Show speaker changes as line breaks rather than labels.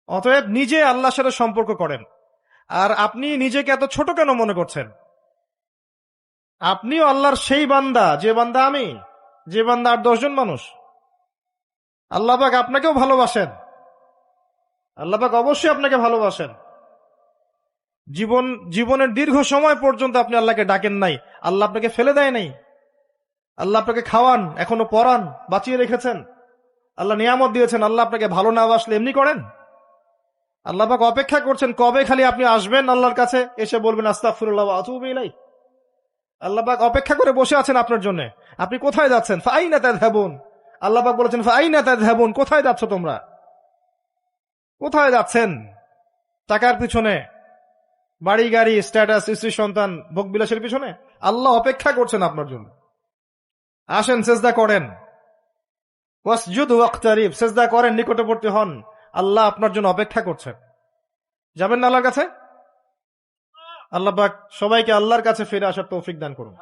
অতএব নিজে আল্লাহর সাথে সম্পর্ক করেন। আর আপনি নিজেকে এত ছোট কেন মনে করছেন? আপনিও আল্লাহর সেই বান্দা, যে বান্দা আমি, যে বান্দা আর 10 জন মানুষ। আল্লাহ পাক আপনাকেও ভালোবাসেন। আল্লাহ পাক অবশ্যই আপনাকে ভালোবাসেন। জীবনের দীর্ঘ সময় পর্যন্ত আপনি আল্লাহকে ডাকেন নাই, আল্লাহ আপনাকে ফেলে দেয় নাই। আল্লাহ আপনাকে খাওয়ান, এখনো পরান, বাঁচিয়ে রেখেছেন। আল্লাহ নিয়ামত দিয়েছেন। আল্লাহ আপনাকে ভালো না বাসলে এমনি করেন? আল্লাহ পাক অপেক্ষা করছেন কবে খালি আপনি আসবেন আল্লাহর কাছে, এসে বলবেন আস্তাগফিরুল্লাহ ওয়া আতুবু ইলাইহি। আল্লাহ পাক অপেক্ষা করে বসে আছেন আপনার জন্য। আপনি কোথায় যাচ্ছেন? ফাআইনা তাযহাবুন। আল্লাহ পাক বলেছেন ফাআইনা তাযহাবুন, কোথায় যাচ্ছ তোমরা? কোথায় যাচ্ছেন? টাকার পিছনে, বাড়ি গাড়ি, স্ট্যাটাস, স্ত্রী সন্তান, ভোগবিলাসের পিছনে? আল্লাহ অপেক্ষা করছেন আপনার জন্য। আসেন, সেজদা করেন। ওয়াসজুদু ওয়াকতারিব, সেজদা করেন, নিকটবর্তী হন। আল্লাহ আপনার জন্য অপেক্ষা করছেন। যাবেন না আল্লাহর কাছে? আল্লাহ পাক সবাইকে আল্লাহর কাছে ফিরে আসার তৌফিক দান করুন।